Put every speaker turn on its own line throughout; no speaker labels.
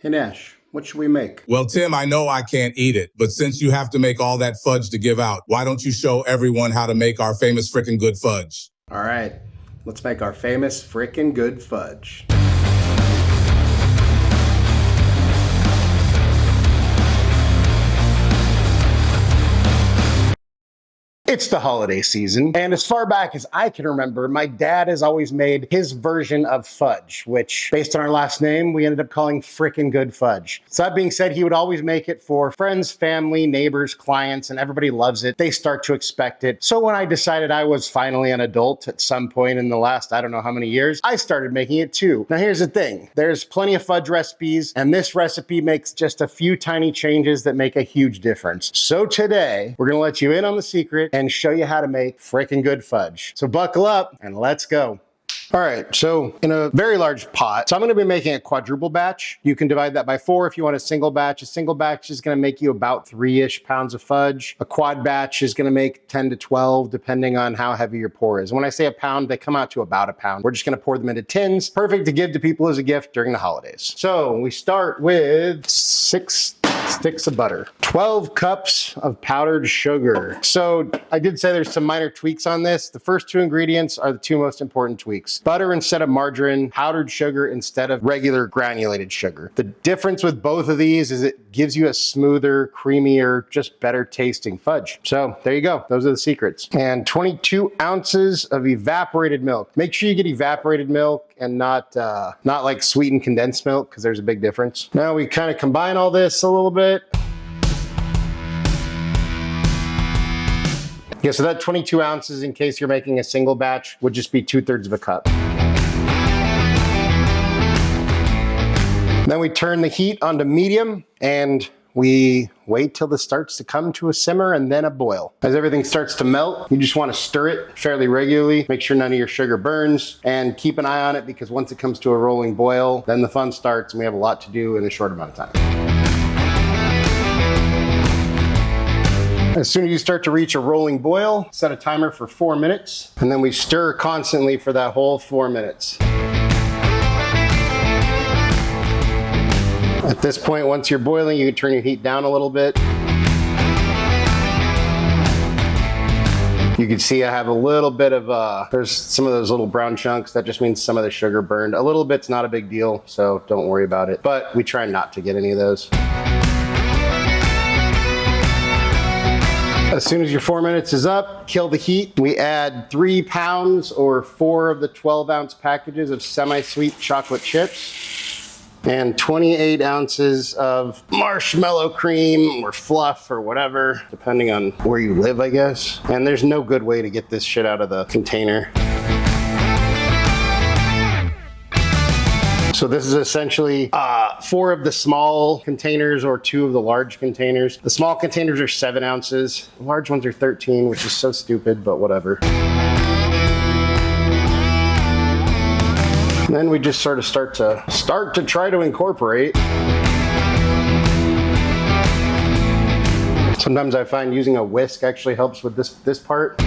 Hey Nash, what should we make?
Well, Tim, I know I can't eat it, but since you have to make all that fudge to give out, why don't you show everyone how to make our famous Frickin' Good Fudge?
All right, let's make our famous Frickin' Good Fudge. It's the holiday season, and as far back as I can remember, my dad has always made his version of fudge, which, based on our last name, we ended up calling Frickin' Good Fudge. So that being said, he would always make it for friends, family, neighbors, clients, and everybody loves it. They start to expect it. So when I decided I was finally an adult at some point in the last, I don't know how many years, I started making it too. Now here's the thing, there's plenty of fudge recipes, and this recipe makes just a few tiny changes that make a huge difference. So today, we're gonna let you in on the secret and show you how to make Frickin' Good Fudge. So buckle up and let's go. All right, so in a very large pot, so I'm gonna be making a quadruple batch. You can divide that by 4 if you want a single batch. A single batch is gonna make you about 3-ish pounds of fudge. A quad batch is gonna make 10 to 12, depending on how heavy your pour is. When I say a pound, they come out to about a pound. We're just gonna pour them into tins, perfect to give to people as a gift during the holidays. So we start with 6 sticks of butter, 12 cups of powdered sugar. So I did say there's some minor tweaks on this. The first 2 ingredients are the 2 most important tweaks. Butter instead of margarine, powdered sugar instead of regular granulated sugar. The difference with both of these is it gives you a smoother, creamier, just better tasting fudge. So there you go. Those are the secrets. And 22 ounces of evaporated milk. Make sure you get evaporated milk and not like sweetened condensed milk, because there's a big difference. Now we kind of combine all this a little bit. Yeah, so that 22 ounces, in case you're making a single batch, would just be 2/3 of a cup. Then we turn the heat onto medium and we wait till this starts to come to a simmer and then a boil. As everything starts to melt, you just want to stir it fairly regularly. Make sure none of your sugar burns and keep an eye on it, because once it comes to a rolling boil, then the fun starts and we have a lot to do in a short amount of time. As soon as you start to reach a rolling boil, set a timer for 4 minutes, and then we stir constantly for that whole 4 minutes. At this point, once you're boiling, you can turn your heat down a little bit. You can see I have a little bit of, there's some of those little brown chunks. That just means some of the sugar burned. A little bit's not a big deal, so don't worry about it. But we try not to get any of those. As soon as your 4 minutes is up, kill the heat. We add 3 pounds or 4 of the 12-ounce packages of semi-sweet chocolate chips and 28 ounces of marshmallow cream or fluff or whatever, depending on where you live, I guess. And there's no good way to get this shit out of the container. So this is essentially 4 of the small containers or 2 of the large containers. The small containers are 7 ounces. The large ones are 13, which is so stupid, but whatever. And then we just sort of start to try to incorporate. Sometimes I find using a whisk actually helps with this part.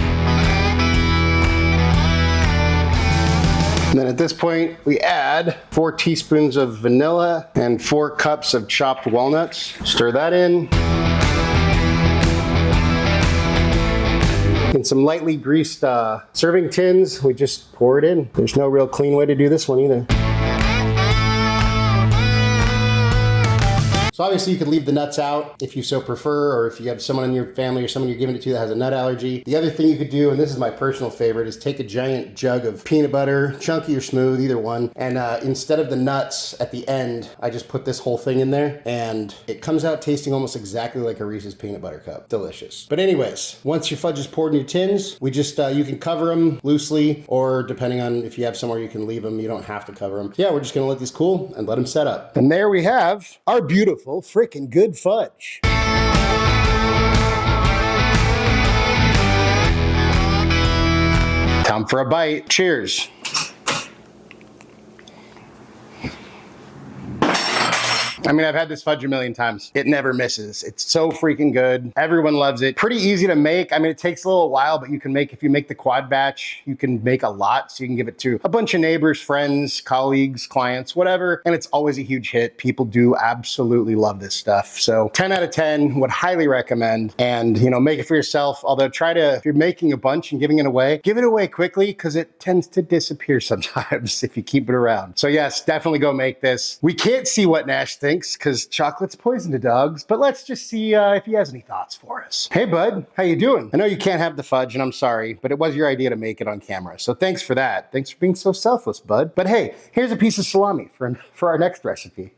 And then at this point, we add 4 teaspoons of vanilla and 4 cups of chopped walnuts. Stir that in. In some lightly greased serving tins, we just pour it in. There's no real clean way to do this one either. So obviously you could leave the nuts out if you so prefer, or if you have someone in your family or someone you're giving it to that has a nut allergy. The other thing you could do, and this is my personal favorite, is take a giant jug of peanut butter, chunky or smooth, either one, and instead of the nuts at the end, I just put this whole thing in there, and it comes out tasting almost exactly like a Reese's peanut butter cup. Delicious. But anyways, once your fudge is poured in your tins, we just, you can cover them loosely, or depending on if you have somewhere you can leave them, you don't have to cover them. Yeah, we're just gonna let these cool and let them set up. And there we have our beautiful Frickin' Good Fudge. Time for a bite. Cheers. I mean, I've had this fudge a million times. It never misses. It's so freaking good. Everyone loves it. Pretty easy to make. I mean, it takes a little while, but you can make, if you make the quad batch, you can make a lot. So you can give it to a bunch of neighbors, friends, colleagues, clients, whatever. And it's always a huge hit. People do absolutely love this stuff. So 10 out of 10 would highly recommend. And, you know, make it for yourself. Although try to, if you're making a bunch and giving it away, give it away quickly because it tends to disappear sometimes if you keep it around. So yes, definitely go make this. We can't see what Nash thinks because chocolate's poison to dogs, but let's just see if he has any thoughts for us. Hey bud, how you doing? I know you can't have the fudge and I'm sorry, but it was your idea to make it on camera. So thanks for that. Thanks for being so selfless, bud. But hey, here's a piece of salami for our next recipe.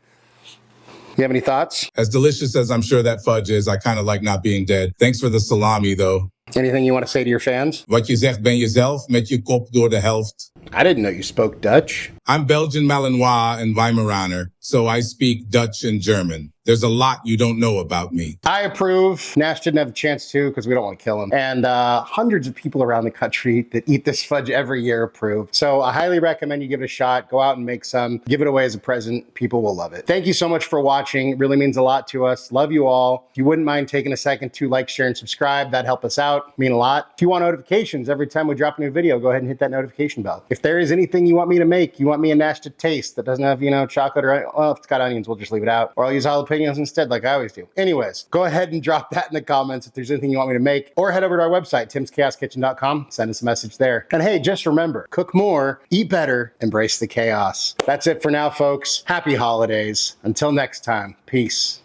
You have any thoughts?
As delicious as I'm sure that fudge is, I kind of like not being dead. Thanks for the salami, though.
Anything you want to say to your fans?
Wat je zegt ben jezelf, met je kop door de helft.
I didn't know you spoke Dutch.
I'm Belgian Malinois and Weimaraner, so I speak Dutch and German. There's a lot you don't know about me.
I approve. Nash didn't have a chance to because we don't want to kill him. And hundreds of people around the country that eat this fudge every year approve. So I highly recommend you give it a shot. Go out and make some. Give it away as a present. People will love it. Thank you so much for watching. It really means a lot to us. Love you all. If you wouldn't mind taking a second to like, share, and subscribe, that'd help us out. Mean a lot. If you want notifications every time we drop a new video, go ahead and hit that notification bell. If there is anything you want me to make, you want me and Nash to taste that doesn't have, you know, chocolate or, well, if it's got onions, we'll just leave it out. Or I'll use jalapenos instead, like I always do. Anyways, go ahead and drop that in the comments if there's anything you want me to make, or head over to our website, timschaoskitchen.com. Send us a message there. And hey, just remember, cook more, eat better, embrace the chaos. That's it for now, folks. Happy holidays. Until next time, peace.